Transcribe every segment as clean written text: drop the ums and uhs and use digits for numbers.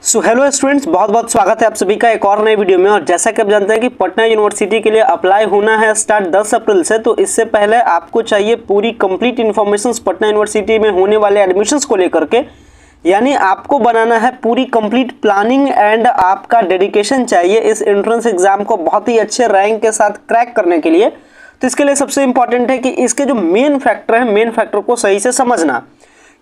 So hello students, बहुत बहुत स्वागत है आप सभी का एक और नए वीडियो में। और जैसा कि आप जानते हैं कि पटना यूनिवर्सिटी के लिए अप्लाई होना है स्टार्ट 10 अप्रैल से, तो इससे पहले आपको चाहिए पूरी कंप्लीट इन्फॉर्मेशन पटना यूनिवर्सिटी में होने वाले एडमिशन्स को लेकर के। यानी आपको बनाना है पूरी कंप्लीट प्लानिंग एंड आपका डेडिकेशन चाहिए इस एंट्रेंस एग्जाम को बहुत ही अच्छे रैंक के साथ क्रैक करने के लिए। तो इसके लिए सबसे इंपॉर्टेंट है कि इसके जो मेन फैक्टर है, मेन फैक्टर को सही से समझना।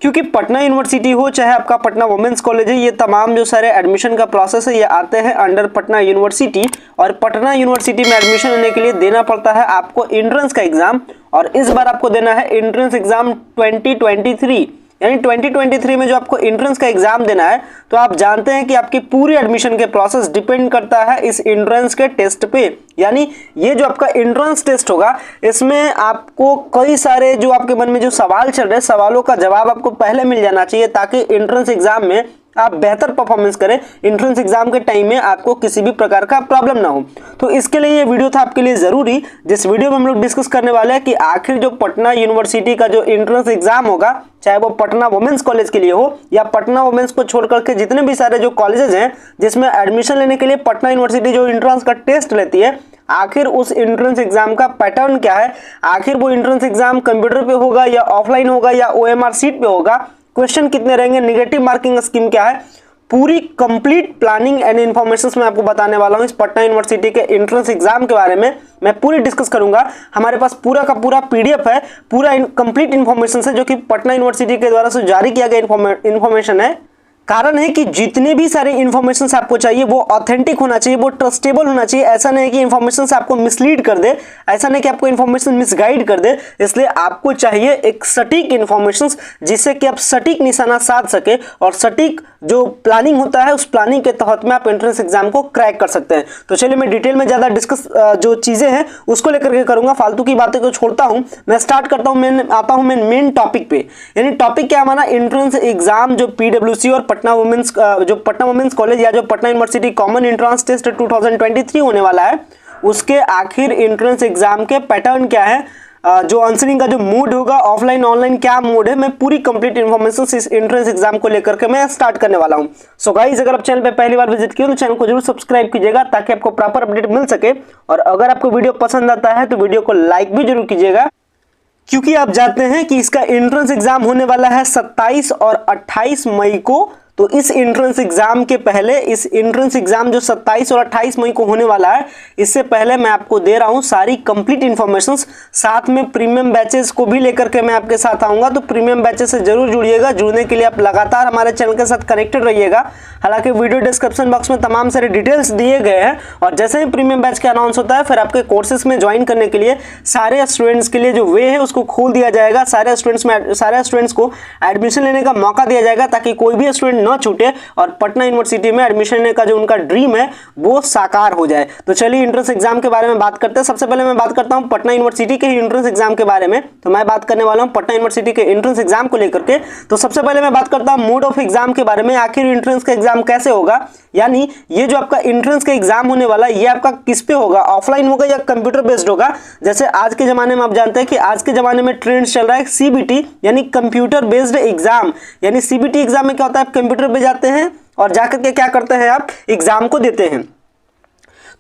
क्योंकि पटना यूनिवर्सिटी हो चाहे आपका पटना वुमेन्स कॉलेज है, ये तमाम जो सारे एडमिशन का प्रोसेस है ये आते हैं अंडर पटना यूनिवर्सिटी। और पटना यूनिवर्सिटी में एडमिशन लेने के लिए देना पड़ता है आपको एंट्रेंस का एग्जाम। और इस बार आपको देना है एंट्रेंस एग्जाम 2023, यानी 2023 में जो आपको एंट्रेंस का एग्जाम देना है। तो आप जानते हैं कि आपकी पूरी एडमिशन के प्रोसेस डिपेंड करता है इस एंट्रेंस के टेस्ट पे। यानी ये जो आपका एंट्रेंस टेस्ट होगा, इसमें आपको कई सारे जो आपके मन में जो सवाल चल रहे हैं, सवालों का जवाब आपको पहले मिल जाना चाहिए ताकि एंट्रेंस एग्जाम में आप बेहतर परफॉर्मेंस करें। एंट्रेंस एग्जाम के टाइम में आपको किसी भी प्रकार का प्रॉब्लम ना हो। तो इसके लिए ये वीडियो था आपके लिए जरूरी, जिस वीडियो में हम लोग डिस्कस करने वाले हैं कि आखिर जो पटना यूनिवर्सिटी का जो एंट्रेंस एग्जाम होगा, चाहे वो पटना वुमेन्स कॉलेज के लिए हो या पटना वुमेन्स को छोड़ करके जितने भी सारे जो कॉलेजेस हैं जिसमें एडमिशन लेने के लिए पटना यूनिवर्सिटी जो एंट्रेंस का टेस्ट लेती है, आखिर उस एंट्रेंस एग्जाम का पैटर्न क्या है। आखिर वो एंट्रेंस एग्जाम कंप्यूटर पे होगा या ऑफलाइन होगा या OMR सीट पे होगा, क्वेश्चन कितने रहेंगे, नेगेटिव मार्किंग स्कीम क्या है, पूरी कंप्लीट प्लानिंग एंड इन्फॉर्मेशन मैं आपको बताने वाला हूं। इस पटना यूनिवर्सिटी के एंट्रेंस एग्जाम के बारे में मैं पूरी डिस्कस करूंगा। हमारे पास पूरा का पूरा PDF है, पूरा कंप्लीट इन्फॉर्मेशन है जो कि पटना यूनिवर्सिटी के द्वारा से जारी किया गया इन्फॉर्मेशन है। कारण है कि जितने भी सारे इन्फॉर्मेशन आपको चाहिए वो ऑथेंटिक होना चाहिए, वो ट्रस्टेबल होना चाहिए। ऐसा नहीं कि इन्फॉर्मेशन से आपको मिसलीड कर दे, ऐसा नहीं कि आपको इन्फॉर्मेशन मिसगाइड कर दे। इसलिए आपको चाहिए एक सटीक इन्फॉर्मेशन जिससे कि आप सटीक निशाना साध सके और सटीक जो प्लानिंग होता है उस प्लानिंग के तहत में आप एंट्रेंस एग्जाम को क्रैक कर सकते हैं। तो चलिए मैं डिटेल में ज्यादा डिस्कस जो चीजें हैं उसको लेकर के करूंगा, फालतू की बातें को छोड़ता हूं। मैं स्टार्ट करता हूं, मैं आता हूं मेन टॉपिक पे। यानी टॉपिक क्या हमारा, एंट्रेंस एग्जाम जो PWC और पटना वुमेन्स कॉलेज या जो Patna university common entrance test 2023 होने वाला है, उसके आखिर एंट्रेंस एग्जाम के पैटर्न क्या है, जो आंसरिंग का जो मोड होगा, ऑफलाइन ऑनलाइन क्या मोड है, मैं पूरी कंप्लीट इन्फॉर्मेशन इस एंट्रेंस एग्जाम को लेकर के मैं स्टार्ट करने वाला हूं। सो गाइस, अगर आप चैनल पे पहली बार विजिट किए तो चैनल को जरूर सब्सक्राइब कीजिएगा ताकि आपको प्रॉपर अपडेट मिल सके। और अगर आपको वीडियो पसंद आता है तो वीडियो को लाइक भी जरूर कीजिएगा, क्योंकि आप जानते हैं कि इसका एंट्रेंस एग्जाम होने वाला है 27 और 28 मई को। तो इस एंट्रेंस एग्जाम के पहले, इस एंट्रेंस एग्जाम जो 27 और 28 मई को होने वाला है, इससे पहले मैं आपको दे रहा हूं सारी कंप्लीट इन्फॉर्मेशंस। साथ में प्रीमियम बैचेस को भी लेकर के मैं आपके साथ आऊंगा, तो प्रीमियम बैचेस से जरूर जुड़िएगा। जुड़ने के लिए आप लगातार हमारे चैनल के साथ कनेक्टेड रहिएगा। हालांकि वीडियो डिस्क्रिप्शन बॉक्स में तमाम सारे डिटेल्स दिए गए हैं, और जैसे ही प्रीमियम बैच का अनाउंस होता है फिर आपके कोर्सेज में ज्वाइन करने के लिए सारे स्टूडेंट्स के लिए जो वे है उसको खोल दिया जाएगा। सारे स्टूडेंट्स को एडमिशन लेने का मौका दिया जाएगा ताकि कोई भी स्टूडेंट न छूटे और पटना यूनिवर्सिटी में एडमिशन लेने का जो उनका ड्रीम है वो साकार हो जाए। तो चलिए एंट्रेंस एग्जाम के बारे में बात करते हैं। सबसे पहले मैं बात करता हूं पटना यूनिवर्सिटी के एंट्रेंस एग्जाम के बारे में। तो मैं बात करने वाला हूं पटना यूनिवर्सिटी के एंट्रेंस एग्जाम को लेकर के। तो सबसे पहले मैं बात करता हूं मोड ऑफ एग्जाम के बारे में। आखिर एंट्रेंस का एग्जाम कैसे होगा, यानी ये जो आपका एंट्रेंस का एग्जाम होने वाला है ये आपका किस पे होगा, ऑफलाइन होगा या कंप्यूटर बेस्ड होगा। जैसे आज के जमाने में आप जानते हैं कि आज के जमाने में ट्रेंड चल रहा है CBT, यानी कंप्यूटर बेस्ड एग्जाम। यानी CBT एग्जाम में क्या होता है, आप कंप्यूटर पे जाते हैं और जाकर के क्या करते हैं, आप एग्जाम को देते हैं।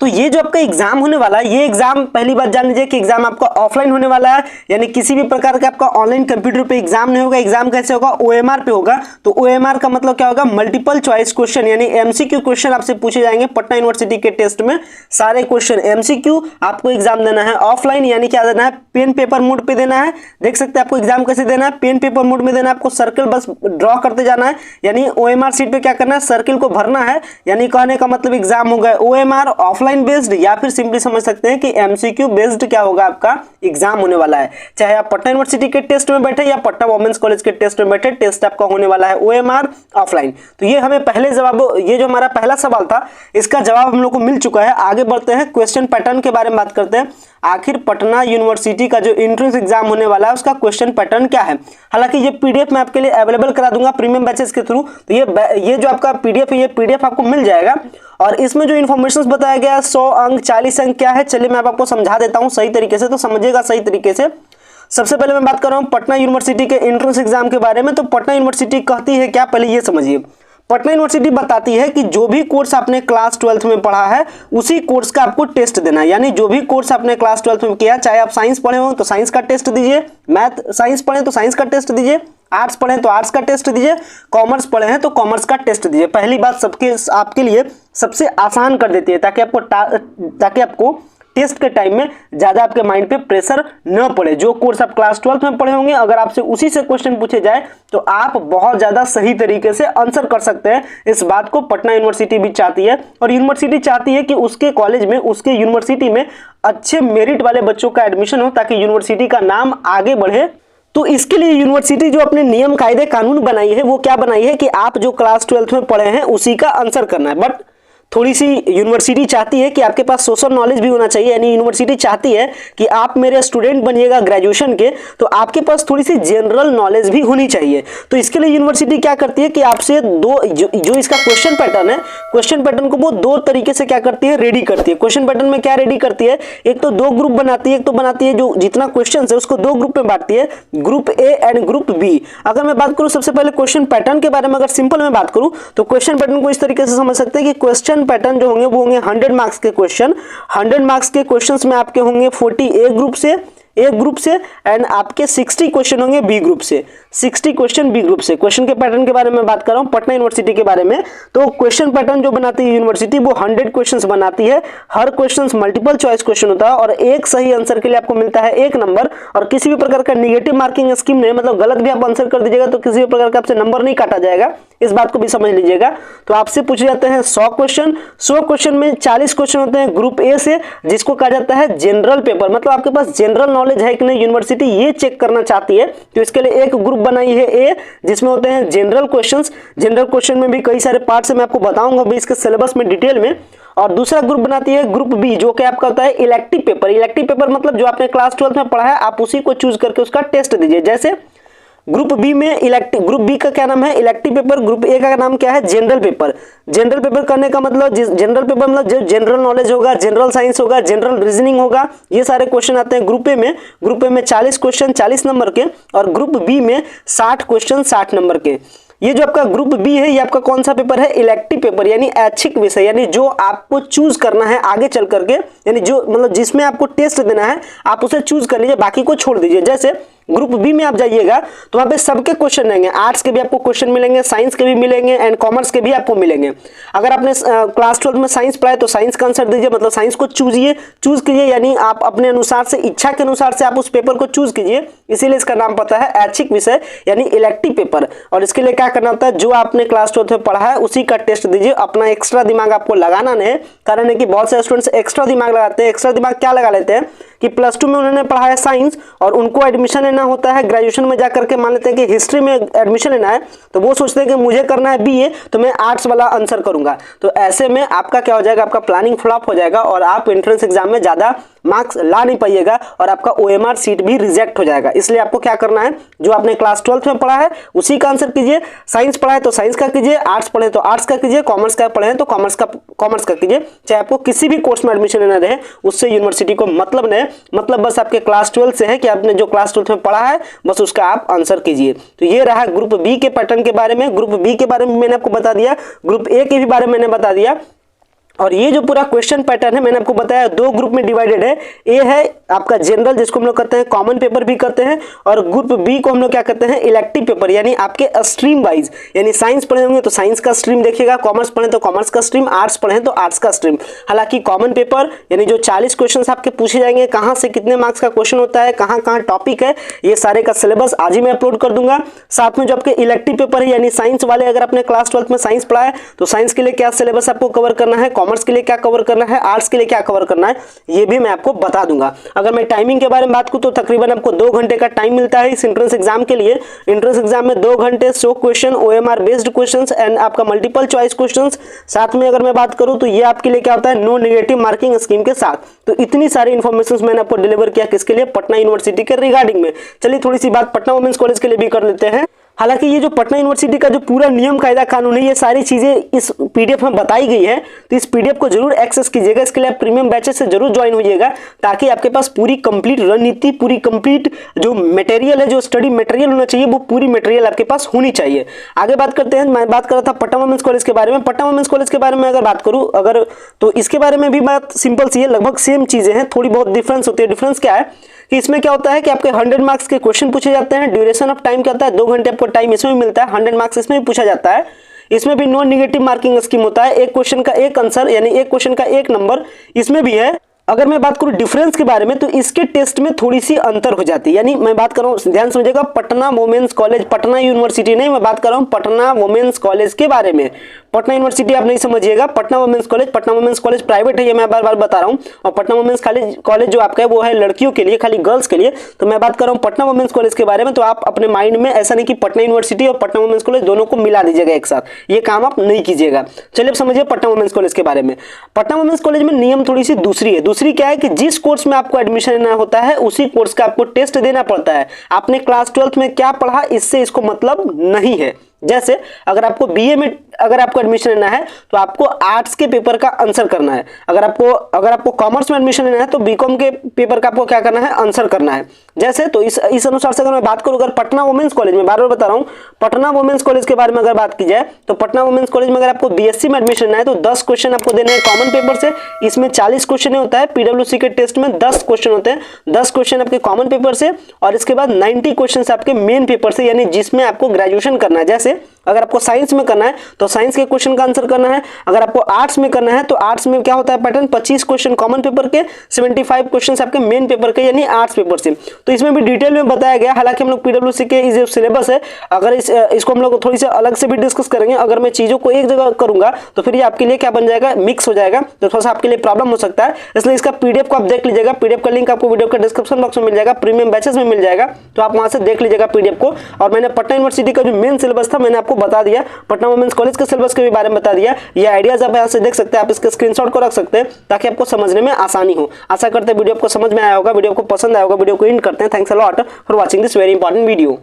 तो ये जो आपका एग्जाम होने वाला है, ये एग्जाम पहली बात जान लीजिए कि एग्जाम आपका ऑफलाइन होने वाला है, यानी किसी भी प्रकार का आपका ऑनलाइन कंप्यूटर पे एग्जाम नहीं होगा। एग्जाम कैसे होगा, OMR पे होगा। तो OMR का मतलब क्या होगा, मल्टीपल चॉइस क्वेश्चन, यानी MCQ क्वेश्चन आपसे पूछे जाएंगे पटना यूनिवर्सिटी के टेस्ट में। सारे क्वेश्चन MCQ आपको एग्जाम देना है ऑफलाइन, यानी क्या देना है, पेन पेपर मोड पे देना है। देख सकते हैं आपको एग्जाम कैसे देना है, पेन पेपर मोड में देना है। आपको सर्कल बस ड्रॉ करते जाना है, यानी OMR सीट पे क्या करना है, सर्किल को भरना है। यानी कहने का मतलब एग्जाम होगा OMR ऑफलाइन बेस्ड, या फिर सिंपली समझ सकते हैं कि MCQ बेस्ड क्या होगा, आपका एग्जाम होने वाला है। चाहे आप पटना यूनिवर्सिटी के टेस्ट में बैठे या पटना वुमेन्स कॉलेज के टेस्ट में बैठे, टेस्ट आपका होने वाला है OMR ऑफलाइन। तो ये हमें पहले जवाब, ये जो हमारा पहला सवाल था इसका जवाब हम लोग को मिल चुका है। आगे बढ़ते हैं, क्वेश्चन पैटर्न के बारे में बात करते हैं। आखिर पटना यूनिवर्सिटी का जो एंट्रेंस एग्जाम होने वाला है उसका क्वेश्चन पैटर्न क्या है। हालांकि ये PDF मैं आपके लिए अवेलेबल करा दूंगा प्रीमियम बैचेस के थ्रू। तो ये जो आपका PDF है, ये PDF आपको मिल जाएगा। और इसमें जो इन्फॉर्मेशन बताया गया 100 अंक 40 अंक क्या है, चलिए मैं आपको समझा देता हूं सही तरीके से, तो समझिएगा सही तरीके से। सबसे पहले मैं बात कर रहा हूं पटना यूनिवर्सिटी के एंट्रेंस एग्जाम के बारे में। तो पटना यूनिवर्सिटी कहती है क्या, पहले ये समझिए। पटना यूनिवर्सिटी बताती है कि जो भी कोर्स आपने क्लास 12th में पढ़ा है उसी कोर्स का आपको टेस्ट देना है। यानी जो भी कोर्स आपने क्लास 12th में किया, चाहे आप साइंस पढ़े हो तो साइंस का टेस्ट दीजिए, मैथ साइंस पढ़े तो साइंस का टेस्ट दीजिए, आर्ट्स पढ़े तो आर्ट्स का टेस्ट दीजिए, कॉमर्स पढ़े हैं तो कॉमर्स का टेस्ट दीजिए। पहली बात सबके आपके लिए सबसे आसान कर देती है ताकि आपको टेस्ट के टाइम में ज्यादा आपके माइंड पे प्रेशर न पड़े। जो कोर्स आप क्लास 12th में पढ़े होंगे अगर आपसे उसी से क्वेश्चन पूछे जाए तो आप बहुत ज्यादा सही तरीके से आंसर कर सकते हैं। इस बात को पटना यूनिवर्सिटी भी चाहती है और यूनिवर्सिटी चाहती है कि उसके कॉलेज में, उसके यूनिवर्सिटी में अच्छे मेरिट वाले बच्चों का एडमिशन हो ताकि यूनिवर्सिटी का नाम आगे बढ़े। तो इसके लिए यूनिवर्सिटी जो अपने नियम कायदे कानून बनाई है वो क्या बनाई है कि आप जो क्लास 12th में पढ़े हैं उसी का आंसर करना है। बट थोड़ी सी यूनिवर्सिटी चाहती है कि आपके पास सोशल नॉलेज भी होना चाहिए। यानी यूनिवर्सिटी चाहती है कि आप मेरे स्टूडेंट बनिएगा ग्रेजुएशन के तो आपके पास थोड़ी सी जनरल नॉलेज भी होनी चाहिए। तो इसके लिए यूनिवर्सिटी क्या करती है कि आपसे जो इसका क्वेश्चन पैटर्न है, क्वेश्चन पैटर्न को वो दो तरीके से क्या करती है, रेडी करती है। क्वेश्चन पैटर्न में क्या रेडी करती है, एक तो दो ग्रुप बनाती है, एक तो बनाती है जो जितना क्वेश्चन है उसको दो ग्रुप में बांटती है, group A and group B. अगर मैं बात करूं सबसे पहले क्वेश्चन पैटर्न के बारे में, अगर सिंपल में बात करूं तो क्वेश्चन पैटर्न को इस तरीके से समझ सकते हैं कि क्वेश्चन पैटर्न जो होंगे वो होंगे 100 मार्क्स के क्वेश्चन। 100 मार्क्स के क्वेश्चंस में आपके होंगे 40 ए ग्रुप से एंड आपके 60 क्वेश्चन होंगे बी ग्रुप से। 60 क्वेश्चन बी ग्रुप से। क्वेश्चन के पैटर्न के बारे में बात कर रहा हूं पटना यूनिवर्सिटी के बारे में। तो क्वेश्चन पैटर्न जो बनाती है यूनिवर्सिटी वो 100 क्वेश्चंस बनाती है। हर क्वेश्चन मल्टीपल चॉइस क्वेश्चन होता है और एक सही आंसर के लिए आपको मिलता है 1 नंबर। और किसी भी प्रकार का निगेटिव मार्किंग स्कीम नहीं, मतलब गलत भी आप आंसर कर दीजिएगा तो किसी भी प्रकार का आपसे नंबर नहीं काटा जाएगा। इस बात को भी समझ लीजिएगा। तो आपसे पूछे जाते हैं 100 क्वेश्चन। 100 क्वेश्चन में 40 क्वेश्चन होते हैं ग्रुप ए से, जिसको कहा जाता है जनरल पेपर। मतलब आपके पास जनरल नॉलेज है कि नहीं, यूनिवर्सिटी ये चेक करना चाहती है। तो इसके लिए एक ग्रुप बनाई है ए, जिसमें होते हैं जनरल क्वेश्चंस। जनरल क्वेश्चन में भी कई सारे पार्ट्स मैं आपको बताऊंगा भी इसके सिलेबस में डिटेल में। और दूसरा ग्रुप बनाती है ग्रुप बी, जो कि आपका होता है इलेक्टिव पेपर। इलेक्टिव पेपर मतलब जो आपने क्लास 12th में पढ़ा है आप उसी को चूज करके उसका टेस्ट दीजिए। जैसे ग्रुप बी में ग्रुप बी का क्या नाम है, इलेक्टिव पेपर। ग्रुप ए का नाम क्या है, जनरल पेपर। जनरल पेपर करने का मतलब जनरल पेपर मतलब जो जनरल नॉलेज होगा, जनरल साइंस होगा, जनरल रीजनिंग होगा, ये सारे क्वेश्चन आते हैं ग्रुप ए में। ग्रुप ए में 40 क्वेश्चन 40 नंबर के और ग्रुप बी में 60 क्वेश्चन 60 नंबर के। ये जो आपका ग्रुप बी है ये आपका कौन सा पेपर है, इलेक्टिव पेपर, यानी ऐच्छिक विषय, यानी जो आपको चूज करना है आगे चल करके, यानी जो मतलब जिसमें आपको टेस्ट देना है आप उसे चूज कर लीजिए, बाकी को छोड़ दीजिए। जैसे ग्रुप बी में आप जाइएगा तो वहां पे सबके क्वेश्चन रहेंगे, आर्ट्स के भी आपको क्वेश्चन मिलेंगे, साइंस के भी मिलेंगे एंड कॉमर्स के भी आपको मिलेंगे। अगर आपने क्लास 12 में साइंस पढ़ा है तो साइंस का आंसर दीजिए, मतलब साइंस को चूज कीजिए, यानी आप अपने अनुसार से, इच्छा के अनुसार से आप उस पेपर को चूज कीजिए। इसीलिए इसका नाम पता है ऐच्छिक विषय यानी इलेक्टिव पेपर। और इसके लिए क्या करना होता है, जो आपने क्लास 12 में पढ़ा है उसी का टेस्ट दीजिए। अपना एक्स्ट्रा दिमाग आपको लगाना नहीं है। कारण है कि बहुत सारे स्टूडेंट्स एक्स्ट्रा दिमाग लगाते हैं। एक्स्ट्रा दिमाग क्या लगा लेते हैं कि प्लस 2 में उन्होंने पढ़ा है साइंस और उनको एडमिशन लेना होता है ग्रेजुएशन में जाकर के, मान लेते हैं कि हिस्ट्री में एडमिशन लेना है तो वो सोचते हैं कि मुझे करना है बीए तो मैं आर्ट्स वाला आंसर करूंगा। तो ऐसे में आपका क्या हो जाएगा, आपका प्लानिंग फ्लॉप हो जाएगा और आप एंट्रेंस एग्जाम में ज्यादा मार्क्स ला नहीं पाइएगा और आपका ओएमआर सीट भी रिजेक्ट हो जाएगा। इसलिए आपको क्या करना है, जो आपने क्लास 12 में पढ़ा है उसी का आंसर कीजिए। साइंस पढ़ा है तो साइंस का कीजिए, आर्ट्स पढ़े तो आर्ट्स का कीजिए, कॉमर्स का पढ़े तो कॉमर्स का कीजिए। चाहे आपको किसी भी कोर्स में एडमिशन लेना रहे उससे यूनिवर्सिटी को मतलब नहीं, मतलब बस आपके क्लास 12 से है कि आपने जो क्लास 12 में पढ़ा है बस उसका आप आंसर कीजिए। तो ये रहा ग्रुप बी के पैटर्न के बारे में। ग्रुप बी के बारे में मैंने आपको बता दिया, ग्रुप ए के भी बारे में मैंने बता दिया। और ये जो पूरा क्वेश्चन पैटर्न है मैंने आपको बताया दो ग्रुप में डिवाइडेड है। ए है आपका जनरल, जिसको हम लोग कहते हैं कॉमन पेपर भी कहते हैं, और ग्रुप बी को हम लोग क्या कहते हैं, इलेक्टिव पेपर, यानी आपके स्ट्रीम वाइज, यानी साइंस पढ़े होंगे तो साइंस का स्ट्रीम देखिएगा, कॉमर्स पढ़े तो कॉमर्स का स्ट्रीम, आर्ट्स पढ़े तो आर्ट्स का स्ट्रीम। हालांकि कॉमन पेपर यानी जो 40 क्वेश्चन आपके पूछे जाएंगे, कहाँ से कितने मार्क्स का क्वेश्चन होता है, कहाँ कहाँ टॉपिक है, ये सारे का सिलेबस आज ही मैं अपलोड कर दूंगा। साथ में जो आपके इलेक्टिव पेपर है यानी साइंस वाले, अगर आपने क्लास 12 में साइंस पढ़ा है तो साइंस के लिए क्या सिलेबस आपको कवर करना है, कॉमर्स के लिए क्या कवर करना है, आर्ट्स के लिए क्या कवर करना है, ये भी मैं आपको बता दूंगा। अगर मैं टाइमिंग के बारे में बात करूं तो तकरीबन आपको 2 घंटे का टाइम मिलता है इस एंट्रेंस एग्जाम के लिए। एंट्रेंस एग्जाम में 2 घंटे 100 question, OMR based questions and आपका मल्टीपल चॉइस क्वेश्चंस। साथ में अगर मैं बात करूं तो ये आपके लिए क्या होता है, नो नेगेटिव मार्किंग स्कीम के साथ। तो इतनी सारी इंफॉर्मेशन मैंने आपको डिलीवर किया किसके लिए, पटना यूनिवर्सिटी के रिगार्डिंग में। चलिए थोड़ी सी बात पटना वुमेन्स कॉलेज के लिए भी कर लेते हैं। हालांकि ये जो पटना यूनिवर्सिटी का जो पूरा नियम कायदा कानून है, ये सारी चीजें इस पीडीएफ में बताई गई है, तो इस पीडीएफ को जरूर एक्सेस कीजिएगा। इसके लिए आप प्रीमियम बैचेस से जरूर ज्वाइन होइएगा, ताकि आपके पास पूरी कंप्लीट रणनीति, पूरी कंप्लीट जो मटेरियल है, जो स्टडी मटेरियल होना चाहिए, वो पूरी मटेरियल आपके पास होनी चाहिए। आगे बात करते हैं। मैं बात कर रहा था पटना वुमेन्स कॉलेज के बारे में। पटना वुमेन्स कॉलेज के बारे में अगर बात करूं तो इसके बारे में भी बात सिंपल सी है, लगभग सेम चीजें हैं, थोड़ी बहुत डिफरेंस होती है। डिफरेंस क्या है कि इसमें क्या होता है कि आपके 100 मार्क्स के क्वेश्चन पूछे जाते हैं। ड्यूरेशन ऑफ टाइम क्या होता है, 2 घंटे आपको टाइम इसमें भी मिलता है। 100 मार्क्स इसमें भी पूछा जाता है। इसमें भी नॉन नेगेटिव मार्किंग स्कीम होता है, एक क्वेश्चन का एक आंसर, यानी एक क्वेश्चन का एक नंबर इसमें भी है। अगर मैं बात करूं डिफरेंस के बारे में, तो इसके टेस्ट में थोड़ी सी अंतर हो जाती है। यानी मैं बात कर रहा हूं, ध्यान समझिएगा, Patna women's college, Patna university नहीं, मैं बात कर रहा हूं पटना वुमेन्स कॉलेज के बारे में। पटना यूनिवर्सिटी आप नहीं समझिएगा, पटना वुमेन्स कॉलेज प्राइवेट है, ये मैं बार बार बता रहा हूं। और पटना वुमेन्स कॉलेज जो आपका है वो है लड़कियों के लिए, खाली गर्ल्स के लिए। तो मैं बात कर रहा हूं पटना वुमेन्स कॉलेज के बारे में। तो आप अपने माइंड में ऐसा नहीं कि पटना यूनिवर्सिटी और पटना वुमेन्स कॉलेज दोनों को मिला दीजिएगा एक साथ, ये काम आप नहीं कीजिएगा। चलिए अब समझिए पटना वुमेन्स कॉलेज के बारे में। पटना वुमेन्स कॉलेज में नियम थोड़ी सी दूसरी है। दूसरी क्या है कि जिस कोर्स में आपको एडमिशन लेना होता है, उसी कोर्स का आपको टेस्ट देना पड़ता है। आपने क्लास 12th में क्या पढ़ा, इससे इसको मतलब नहीं है। जैसे अगर आपको बीए में अगर आपको एडमिशन लेना है, तो आपको आर्ट्स के पेपर का आंसर करना है। अगर आपको कॉमर्स में एडमिशन लेना है, तो बीकॉम के पेपर का आपको क्या करना है, आंसर करना है। जैसे तो इस अनुसार से अगर मैं बात करूं, अगर पटना वुमेन्स कॉलेज में, बार बार बता रहा हूं, पटना वुमेन्स कॉलेज के बारे में अगर बात की जाए, तो पटना वुमेन्स कॉलेज में अगर आपको बीएससी में एडमिशन लेना है, तो 10 क्वेश्चन आपको देने हैं कॉमन पेपर से। इसमें 40 क्वेश्चन होता है। पीडब्ल्यूसी के टेस्ट में 10 क्वेश्चन होते हैं, 10 क्वेश्चन आपके कॉमन पेपर से, और इसके बाद 90 क्वेश्चन आपके मेन पेपर से, यानी जिसमें आपको ग्रेजुएशन करना है। जैसे अगर आपको साइंस में करना है, तो साइंस के क्वेश्चन का आंसर करना है। अगर आपको आर्ट्स में करना है, तो आर्ट्स में क्या होता है पैटर्न, 25 क्वेश्चन कॉमन पेपर के, 75 क्वेश्चन आपके मेन पेपर के, यानी आर्ट्स पेपर से। तो इसमें भी डिटेल में बताया गया। हालांकि हम लोग पीडब्ल्यूसी के जो सिलेबस है, अगर इसको हम लोग थोड़ी सी अलग से भी डिस्कस करेंगे। अगर मैं चीजों को एक जगह करूंगा, तो फिर ये आपके लिए क्या बन जाएगा, मिक्स हो जाएगा, तो थोड़ा सा आपके लिए प्रॉब्लम हो सकता है। इसलिए इसका पीडीएफ को आप देख लीजिएगा। पीडीएफ का लिंक आपको वीडियो का डिस्क्रिप्शन बॉक्स में मिल जाएगा, प्रीमियम बैचेस में मिल जाएगा, तो आप वहां से देख लीजिएगा पीडीएफ को। और मैंने पटना यूनिवर्सिटी का जो मेन सिलेबस था, मैंने आपको बता दिया। पटना वुमेन्स कॉलेज के सिलेबस के बारे में बता दिया। ये आइडियाज आप यहाँ से देख सकते हैं, आप इसके स्क्रीनशॉट को रख सकते हैं, ताकि आपको समझने में आसानी हो। आशा करते हैं वीडियो आपको समझ में आया होगा, वीडियो को पसंद आया होगा। वीडियो को एंड करते हैं। Thanks a lot for watching this very important video.